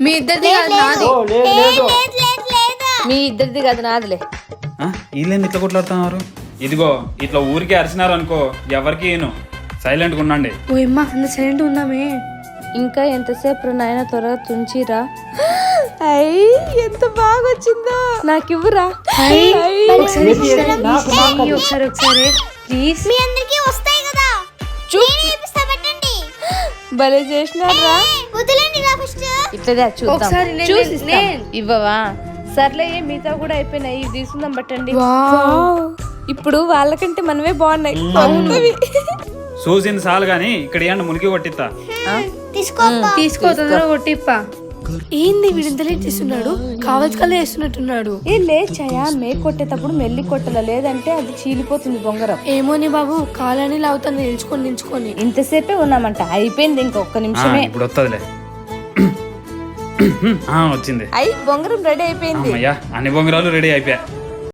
మీ ఇద్దరిది కాదు నాది. ఓ, లేదు లేదు మీ ఇద్దరిది కాదు నాదిలే. వీళ్ళేంది ఇట్లా కొట్లాడుతున్నారు? ఇదిగో ఇట్లా ఊరికి అరిచినారు అనుకో ఎవరికి ఏను సైలెంట్గా ఉండండి. ఓ అమ్మ అంత సైలెంట్ ఉన్నామే. ఇంకా ఎంతసేపు నాయన త్వరగా తుంచిరా. ఎంత బాగా వచ్చిందో. నాకు ఇవ్వరా. ఒకసారి నాకు నాకు ఒకసారి ప్లీజ్. మీ అందరికీ వస్తాయి కదా, నేనే ఇప్పిస్తా, పెట్టండి. భలే చేసినారా. వదిలేండి నా ఫస్ట్. ఇట్లదే చూద్దాం. ఒకసారి చూసిస్తా. ఇవ్వవా? సర్లే మిగతా కూడా అయిపోయినాయి. ఇవి తీసుకుందాం పట్టండి. ఇప్పుడు వాళ్ళకంటే మనమే బాగున్నాయి. కొత్తవి. చూసింది చాలు గాని ఇక్కడ ఏంటి మునికి కొట్టిస్తా. తీసుకో తొందరగా కొట్టిప్ప. ఏంది వీడు ఇంత లేట్ చేస్తున్నాడు? కావాల్సి వేస్తున్నట్టున్నాడు. ఏ లేచాయా? మేక్ కొట్టేటప్పుడు మెల్లి కొట్టలా, లేదంటే అది చీలిపోతుంది బొంగరం. ఏమోని బాబు, కాలని లావుతాను నిల్చుకొని. ఇంతసేపే ఉన్నామంట. అయిపోయింది ఇంకొక నిమిషమే. ఇప్పుడు వస్తుందిలే. వచ్చింది. బొంగరం రెడీ అయిపోయింది. అమ్మయ్యా, అన్ని బొంగరాలు రెడీ అయిపోయా.